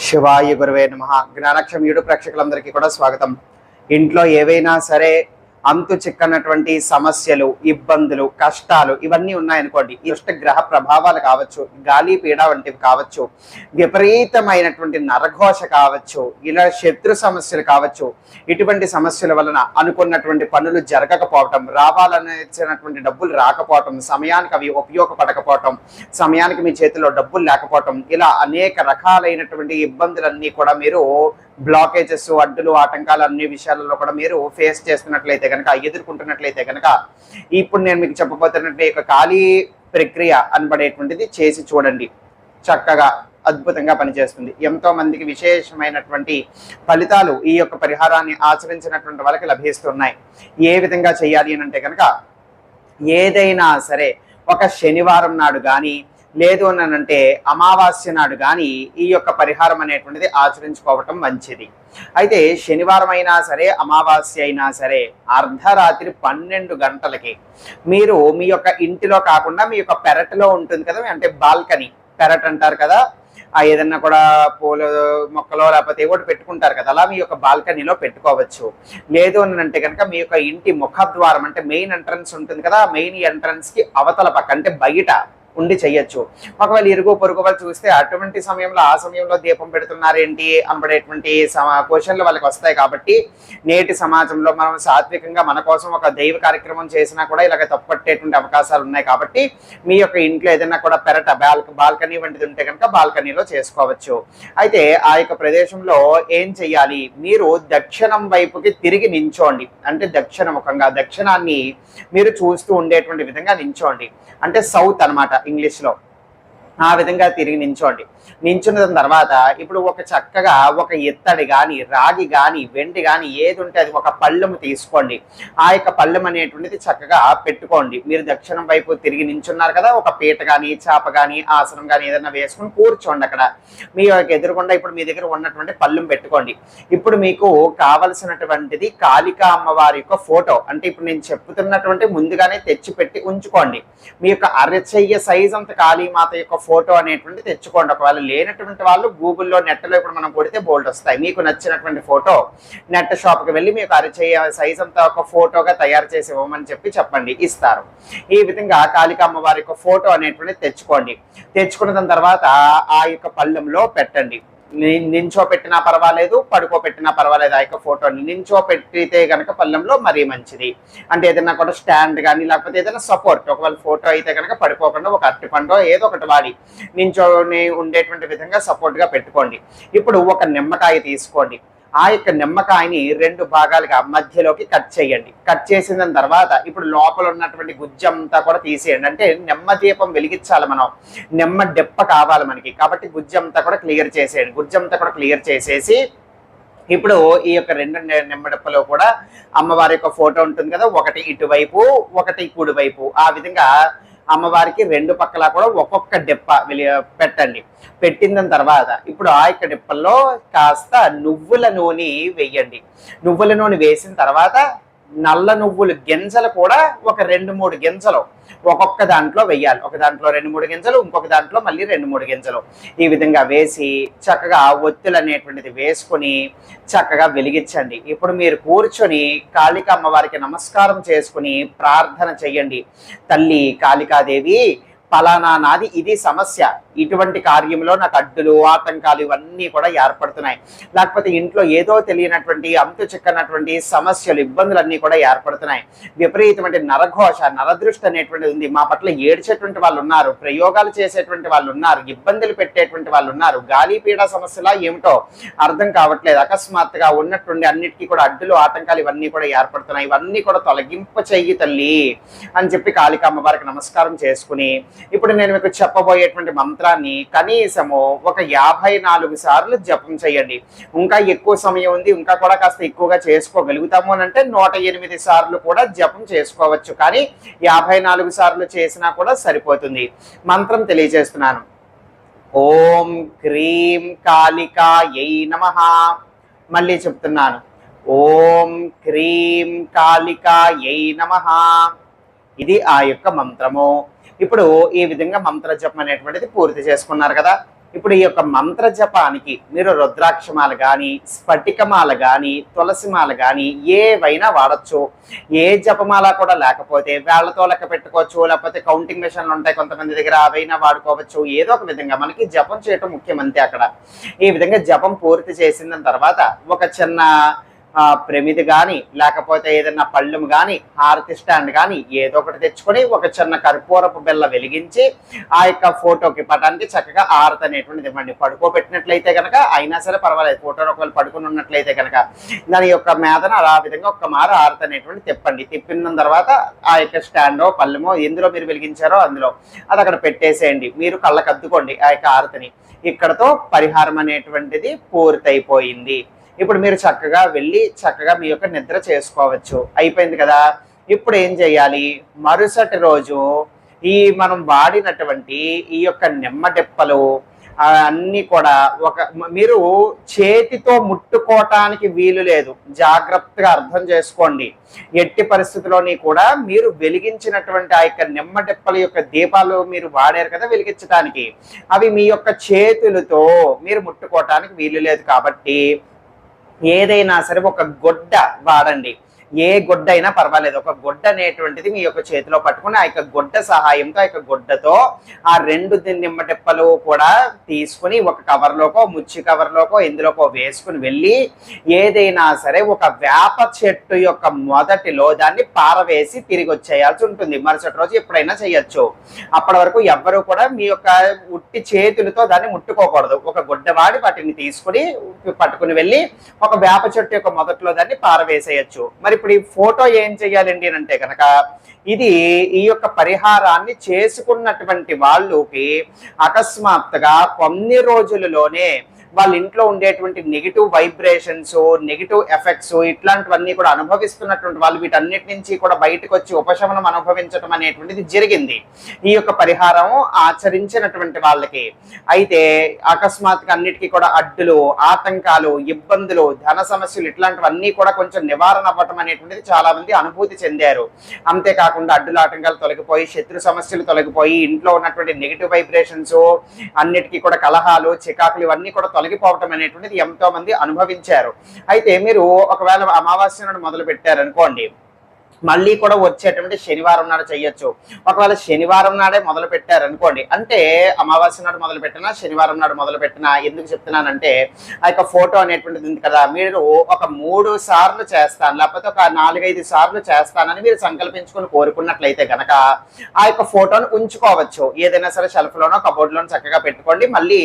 శివాయ గురువే నమః. జ్ఞానక్షం యూట్యూబ్ ప్రేక్షకులందరికీ కూడా స్వాగతం. ఇంట్లో ఏవైనా సరే అంతు చిక్కనటువంటి సమస్యలు, ఇబ్బందులు, కష్టాలు ఇవన్నీ ఉన్నాయనుకోండి, దుష్ట గ్రహ ప్రభావాలు కావచ్చు, గాలి పీడ వంటివి కావచ్చు, విపరీతమైనటువంటి నరఘోష కావచ్చు, ఇలా శత్రు సమస్యలు కావచ్చు, ఇటువంటి సమస్యల వలన అనుకున్నటువంటి పనులు జరగకపోవటం, రావాలనేసినటువంటి డబ్బులు రాకపోవటం, సమయానికి అవి ఉపయోగపడకపోవటం, సమయానికి మీ చేతిలో డబ్బులు లేకపోవటం, ఇలా అనేక రకాలైనటువంటి ఇబ్బందులన్నీ కూడా మీరు బ్లాకేజెస్, అడ్డులు, ఆటంకాలు అన్ని విషయాలలో కూడా మీరు ఫేస్ చేస్తున్నట్లయితే కనుక, ఎదుర్కొంటున్నట్లయితే కనుక, ఇప్పుడు నేను మీకు చెప్పబోతున్నట్టు ఈ ఖాళీ ప్రక్రియ అనబడేటువంటిది చేసి చూడండి. చక్కగా అద్భుతంగా పనిచేస్తుంది. ఎంతో మందికి విశేషమైనటువంటి ఫలితాలు ఈ యొక్క పరిహారాన్ని ఆచరించినటువంటి వాళ్ళకి లభిస్తున్నాయి. ఏ విధంగా చేయాలి అని అంటే కనుక, ఏదైనా సరే ఒక శనివారం నాడు కానీ, లేదు అని అంటే అమావాస్య నాడు కానీ ఈ యొక్క పరిహారం అనేటువంటిది ఆచరించుకోవటం మంచిది. అయితే శనివారం అయినా సరే, అమావాస్య అయినా సరే, అర్ధరాత్రి 12 గంటలకి మీరు మీ యొక్క ఇంటిలో కాకుండా మీ యొక్క పెరట్లో ఉంటుంది కదా, అంటే బాల్కనీ, పెరట్ అంటారు కదా, ఏదన్నా కూడా పూల మొక్కలో లేకపోతే ఏవోటి పెట్టుకుంటారు కదా, అలా మీ యొక్క బాల్కనీలో పెట్టుకోవచ్చు. లేదు అని అంటే కనుక మీ యొక్క ఇంటి ముఖద్వారం అంటే మెయిన్ ఎంట్రన్స్ ఉంటుంది కదా, మెయిన్ ఎంట్రన్స్ కి అవతల పక్క అంటే బయట ఉండి చెయ్యొచ్చు. ఒకవేళ ఇరుగు పొరుగు వాళ్ళు చూస్తే అటువంటి సమయంలో ఆ సమయంలో దీపం పెడుతున్నారేంటి అనబడేటువంటి క్వశ్చన్లు వాళ్ళకి వస్తాయి. కాబట్టి నేటి సమాజంలో మనం సాత్వికంగా మన కోసం ఒక దైవ కార్యక్రమం చేసినా కూడా ఇలాగ తప్పట్టేటువంటి అవకాశాలు ఉన్నాయి. కాబట్టి మీ యొక్క ఇంట్లో ఏదైనా కూడా పెరట, బాల్కనీ వంటిది ఉంటే కనుక బాల్కనీలో చేసుకోవచ్చు. అయితే ఆ యొక్క ప్రదేశంలో ఏం చెయ్యాలి, మీరు దక్షిణం వైపుకి తిరిగి నించోండి. అంటే దక్షిణ ముఖంగా, దక్షిణాన్ని మీరు చూస్తూ ఉండేటువంటి విధంగా నించోండి. అంటే సౌత్ అనమాట ఇంగ్లీష్లో. ఆ విధంగా తిరిగి నించోండి. నించున్న తర్వాత ఇప్పుడు ఒక చక్కగా ఒక ఇత్తడి కానీ, రాగి కానీ, వెండి కానీ ఏది ఉంటే అది ఒక పళ్ళెము తీసుకోండి. ఆ యొక్క పళ్ళెం అనేటువంటిది చక్కగా పెట్టుకోండి. మీరు దక్షిణం వైపు తిరిగి నించున్నారు కదా, ఒక పీట కానీ, చాప కానీ, ఆసనం కానీ ఏదైనా వేసుకుని కూర్చోండి. అక్కడ మీ యొక్క ఎదురుకుండా ఇప్పుడు మీ దగ్గర ఉన్నటువంటి పళ్ళెం పెట్టుకోండి. ఇప్పుడు మీకు కావలసినటువంటిది కాళికా అమ్మవారి యొక్క ఫోటో, అంటే ఇప్పుడు నేను చెప్తున్నటువంటి ముందుగానే తెచ్చి పెట్టి ఉంచుకోండి. మీ యొక్క అరచెయ్య సైజ్ అంత కాళీమాత యొక్క ఫోటో అనేటువంటి తెచ్చుకోండి. ఒకవేళ లేనటువంటి వాళ్ళు గూగుల్లో, నెట్లో ఇప్పుడు మనం కొడితే బోల్డ్ వస్తాయి. మీకు నచ్చినటువంటి ఫోటో నెట్ షాప్కి వెళ్ళి మీకు అరచేయ సైజ్ అంతా ఒక ఫోటోగా తయారు చేసి ఇవ్వమని చెప్పండి, ఇస్తారు. ఈ విధంగా కాళికా అమ్మవారి యొక్క ఫోటో అనేటువంటిది తెచ్చుకోండి. తెచ్చుకున్న తర్వాత ఆ యొక్క పళ్ళెంలో పెట్టండి. నించో పెట్టినా పర్వాలేదు, పడుకోబెట్టినా పర్వాలేదు. ఆ యొక్క ఫోటోని నించో పెట్టితే కనుక పళ్ళెంలో మరీ మంచిది. అంటే ఏదైనా కూడా స్టాండ్ కానీ లేకపోతే ఏదైనా సపోర్ట్, ఒకవేళ ఫోటో అయితే కనుక పడుకోకుండా ఒక అరటిపండో ఏదో ఒకటి వాడి నించోని ఉండేటువంటి విధంగా సపోర్ట్గా పెట్టుకోండి. ఇప్పుడు ఒక నిమ్మకాయ తీసుకోండి. ఆ యొక్క నిమ్మకాయని 2 భాగాలుగా మధ్యలోకి కట్ చేయండి. కట్ చేసిన తర్వాత ఇప్పుడు లోపల ఉన్నటువంటి గుజ్జంతా కూడా తీసేయండి. అంటే నిమ్మ దీపం వెలిగించాలి మనం, నిమ్మ డెప్ప కావాలి మనకి. కాబట్టి గుజ్జంతా కూడా క్లియర్ చేసేయండి. గుజ్జంతా కూడా క్లియర్ చేసేసి ఇప్పుడు ఈ యొక్క 2 నిమ్మడప్పలో కూడా అమ్మవారి యొక్క ఫోటో ఉంటుంది కదా, ఒకటి ఇటువైపు, ఒకటి కుడివైపు. ఆ విధంగా అమ్మవారికి 2 పక్కల కూడా ఒక్కొక్క డెప్ప పెట్టండి. పెట్టిన తర్వాత ఇప్పుడు ఆ యొక్క డెప్పల్లో కాస్త నువ్వుల నూనె వేయండి. నువ్వుల నూనె వేసిన తర్వాత నల్ల నువ్వులు గింజలు కూడా ఒక 2-3 గింజలు ఒక్కొక్క దాంట్లో వేయాలి. ఒక దాంట్లో 2-3 గింజలు, ఇంకొక దాంట్లో మళ్ళీ 2-3 గింజలు. ఈ విధంగా వేసి చక్కగా ఒత్తులు అనేటువంటిది వేసుకొని చక్కగా వెలిగించండి. ఇప్పుడు మీరు కూర్చొని కాళికా అమ్మవారికి నమస్కారం చేసుకుని ప్రార్థన చెయ్యండి. తల్లి కాళికాదేవి, ఫలానా నాది ఇది సమస్య, ఇటువంటి కార్యంలో నాకు అడ్డులు, ఆటంకాలు ఇవన్నీ కూడా ఏర్పడుతున్నాయి. లేకపోతే ఇంట్లో ఏదో తెలియనటువంటి అంతు చిక్కనటువంటి సమస్యలు, ఇబ్బందులు అన్నీ కూడా ఏర్పడుతున్నాయి. విపరీతమైన నరఘోష, నరదృష్టి అనేటువంటిది ఉంది. మా పట్ల ఏడ్చేటువంటి వాళ్ళు ఉన్నారు, ప్రయోగాలు చేసేటువంటి వాళ్ళు ఉన్నారు, ఇబ్బందులు పెట్టేటువంటి వాళ్ళు ఉన్నారు. గాలి పీడ సమస్యలా ఏమిటో అర్థం కావట్లేదు. అకస్మాత్తుగా ఉన్నట్టుండి అన్నిటికీ కూడా అడ్డులు, ఆటంకాలు ఇవన్నీ కూడా ఏర్పడుతున్నాయి. ఇవన్నీ కూడా తొలగింప చెయ్యి తల్లి అని చెప్పి కాళికా అమ్మవారికి నమస్కారం చేసుకుని ఇప్పుడు నేను మీకు చెప్పబోయేటువంటి మంత్రాన్ని కనీసము ఒక 54 సార్లు జపం చేయండి. ఇంకా ఎక్కువ సమయం ఉంది, ఇంకా కూడా కాస్త ఎక్కువగా చేసుకోగలుగుతాము అని అంటే 108 సార్లు కూడా జపం చేసుకోవచ్చు. కానీ 54 సార్లు చేసినా కూడా సరిపోతుంది. మంత్రం తెలియజేస్తున్నాను. ఓం క్రీం కాళికాయై నమః. మళ్ళీ చెప్తున్నాను, ఓం క్రీం కాళికాయై నమః. ఇది ఆ యొక్క మంత్రము. ఇప్పుడు ఈ విధంగా మంత్ర జపం అనేటువంటిది పూర్తి చేసుకున్నారు కదా. ఇప్పుడు ఈ యొక్క మంత్ర జపానికి మీరు రుద్రాక్షమాల కానీ, స్ఫటికమాల కానీ, తులసిమాల కానీ ఏవైనా వాడచ్చు. ఏ జపమాల కూడా లేకపోతే వేళ్లతో లెక్క పెట్టుకోవచ్చు, లేకపోతే కౌంటింగ్ మిషన్లు ఉంటాయి కొంతమంది దగ్గర, అవైనా వాడుకోవచ్చు. ఏదో ఒక విధంగా మనకి జపం చేయటం ముఖ్యమంతే అక్కడ. ఈ విధంగా జపం పూర్తి చేసిన తర్వాత ఒక చిన్న ప్రమిది కానీ, లేకపోతే ఏదైనా పళ్ళెం కానీ, హారతి స్టాండ్ కానీ ఏదో ఒకటి తెచ్చుకొని ఒక చిన్న కర్పూరపు బిళ్ళ వెలిగించి ఆ యొక్క ఫోటోకి పటానికి చక్కగా హారతి అనేటువంటిది ఇవ్వండి. పడుకోబెట్టినట్లయితే కనుక అయినా సరే పర్వాలేదు, ఫోటోని ఒకవేళ పడుకుని ఉన్నట్లయితే కనుక దాని యొక్క మీదన ఆ విధంగా ఒక్క మారు హారతి అనేటువంటి తిప్పండి. తిప్పిన తర్వాత ఆ యొక్క స్టాండో పళ్ళెమో ఎందులో మీరు వెలిగించారో అందులో అది అక్కడ పెట్టేసేయండి. మీరు కళ్ళకు అద్దుకోండి ఆ యొక్క హారతిని. ఇక్కడతో పరిహారం అనేటువంటిది పూర్తయిపోయింది. ఇప్పుడు మీరు చక్కగా వెళ్ళి చక్కగా మీ యొక్క నిద్ర చేసుకోవచ్చు. అయిపోయింది కదా. ఇప్పుడు ఏం చేయాలి, మరుసటి రోజు ఈ మనం వాడినటువంటి ఈ యొక్క నిమ్మడెప్పలు అన్నీ కూడా మీరు చేతితో ముట్టుకోవటానికి వీలు లేదు. జాగ్రత్తగా అర్థం చేసుకోండి. ఎట్టి పరిస్థితుల్లోని కూడా మీరు వెలిగించినటువంటి ఆ యొక్క నిమ్మడెప్పల యొక్క దీపాలు మీరు వాడారు కదా వెలిగించడానికి, అవి మీ యొక్క చేతులతో మీరు ముట్టుకోవటానికి వీలు లేదు. కాబట్టి ఏదైనా సరే ఒక గుడ్డ వాడండి. ఏ గుడ్డ అయినా పర్వాలేదు. ఒక గుడ్డ అనేటువంటిది మీ యొక్క చేతిలో పట్టుకుని ఆ యొక్క గుడ్డ సహాయంతో ఆ యొక్క గుడ్డతో ఆ 2 నిమ్మడెప్పలు కూడా తీసుకుని ఒక కవర్లోకో ముచ్చి కవర్లోకో ఇందులోకో వేసుకుని వెళ్ళి ఏదైనా సరే ఒక వేప చెట్టు యొక్క మొదటిలో దాన్ని పారవేసి తిరిగి వచ్చేయాల్సి ఉంటుంది. మరుసటి రోజు ఎప్పుడైనా చేయొచ్చు. అప్పటి వరకు ఎవ్వరూ కూడా మీ యొక్క ఉట్టి చేతులతో దాన్ని ముట్టుకోకూడదు. ఒక గుడ్డ వాడి వాటిని తీసుకుని పట్టుకుని వెళ్ళి ఒక వేప చెట్టు యొక్క మొదట్లో దాన్ని పారవేసేయచ్చు. మరి ఇప్పుడు ఈ ఫోటో ఏం చెయ్యాలండి అంటే కనుక ఇది ఈ యొక్క పరిహారాన్ని చేసుకున్నటువంటి వాళ్ళకి అకస్మాత్తుగా కొన్ని రోజులలోనే వాళ్ళ ఇంట్లో ఉండేటువంటి నెగిటివ్ వైబ్రేషన్స్, నెగిటివ్ ఎఫెక్ట్స్ ఇట్లాంటివన్నీ కూడా అనుభవిస్తున్నటువంటి వాళ్ళు వీటన్నిటి నుంచి కూడా బయటకు వచ్చి ఉపశమనం అనుభవించడం అనేటువంటిది జరిగింది ఈ యొక్క పరిహారం ఆచరించినటువంటి వాళ్ళకి. అయితే అకస్మాత్తుగా అన్నిటికీ కూడా అడ్డులు, ఆటంకాలు, ఇబ్బందులు, ధన సమస్యలు ఇట్లాంటివన్నీ కూడా కొంచెం నివారణ అవ్వటం అనేటువంటిది చాలా మంది అనుభూతి చెందారు. అంతేకాకుండా అడ్డులు, ఆటంకాలు తొలగిపోయి, శత్రు సమస్యలు తొలగిపోయి, ఇంట్లో ఉన్నటువంటి నెగిటివ్ వైబ్రేషన్స్ అన్నిటికీ కూడా కలహాలు, చికాకులు ఇవన్నీ కూడా తొలగిపోవటం అనేటువంటిది ఎంతో మంది అనుభవించారు. అయితే మీరు ఒకవేళ అమావాస్య నాడు మొదలు పెట్టారనుకోండి, మళ్ళీ కూడా వచ్చేటువంటి శనివారం నాడు చేయొచ్చు. ఒకవేళ శనివారం నాడే మొదలు పెట్టారనుకోండి, అంటే అమావాస్య నాడు మొదలు పెట్టినా శనివారం నాడు మొదలు పెట్టినా, ఎందుకు చెప్తున్నానంటే ఆ యొక్క ఫోటో అనేటువంటిది ఉంది కదా, మీరు ఒక 3 సార్లు చేస్తాను లేకపోతే ఒక 4-5 సార్లు చేస్తానని మీరు సంకల్పించుకొని కోరుకున్నట్లయితే కనుక ఆ యొక్క ఫోటోను ఉంచుకోవచ్చు. ఏదైనా సరే షెల్ఫ్లోనో కబోర్డ్లోనో చక్కగా పెట్టుకోండి. మళ్ళీ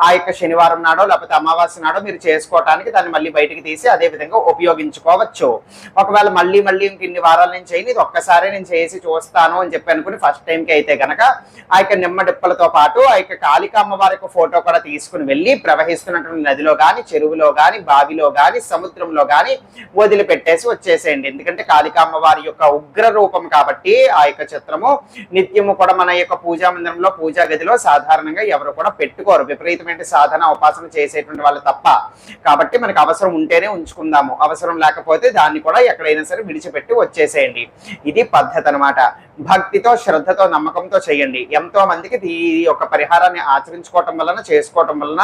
ఆ యొక్క శనివారం నాడో లేకపోతే అమావాస్య నాడో మీరు చేసుకోవటానికి దాన్ని మళ్ళీ బయటికి తీసి అదే విధంగా ఉపయోగించుకోవచ్చు. ఒకవేళ మళ్ళీ ఇన్ని వారాల నుంచి చేయని, ఇది ఒక్కసారి నేను చేసి చూస్తాను అని చెప్పి అనుకుని ఫస్ట్ టైంకి అయితే కనుక ఆ యొక్క నిమ్మడిప్పలతో పాటు ఆ యొక్క కాళికా అమ్మవారి యొక్క ఫోటో కూడా తీసుకుని వెళ్ళి ప్రవహిస్తున్నటువంటి నదిలో కానీ, చెరువులో కానీ, బావిలో కానీ, సముద్రంలో కానీ వదిలిపెట్టేసి వచ్చేసేయండి. ఎందుకంటే కాళికా అమ్మవారి యొక్క ఉగ్ర రూపం కాబట్టి ఆ యొక్క చిత్రము నిత్యము కూడా మన యొక్క పూజా మందిరంలో, పూజా గదిలో సాధారణంగా ఎవరు కూడా పెట్టుకోరు, విపరీతమైన సాధన ఉపాసన చేసేటువంటి వాళ్ళు తప్ప. కాబట్టి మనకు అవసరం ఉంటేనే ఉంచుకుందాము, అవసరం లేకపోతే దాన్ని కూడా ఎక్కడైనా సరే విడిచిపెట్టి వచ్చేసేయండి. ఇది పద్ధతి అన్నమాట. భక్తితో, శ్రద్ధతో, నమ్మకంతో చేయండి. ఎంతో మందికి ఈ యొక్క పరిహారాన్ని ఆచరించుకోవటం వలన, చేసుకోవటం వలన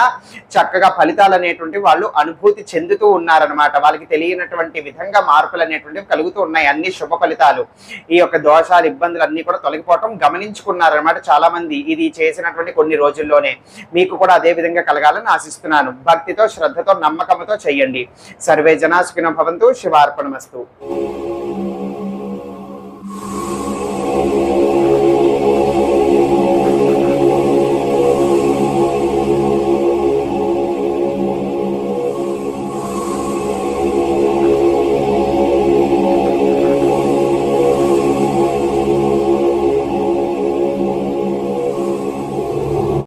చక్కగా ఫలితాలు అనేటువంటి వాళ్ళు అనుభూతి చెందుతూ ఉన్నారనమాట. వాళ్ళకి తెలియనటువంటి విధంగా మార్పులు అనేటువంటివి కలుగుతూ ఉన్నాయి. అన్ని శుభ ఫలితాలు, ఈ యొక్క దోషాలు, ఇబ్బందులు అన్ని కూడా తొలగిపోవటం గమనించుకున్నారనమాట చాలా మంది. ఇది చేసినటువంటి కొన్ని రోజుల్లోనే మీకు కూడా అదే విధంగా కలగాలని ఆశిస్తున్నాను. భక్తితో, శ్రద్ధతో, నమ్మకంతో చేయండి. సర్వే జనా సుఖినో భవంతు. శివార్పణమస్తు.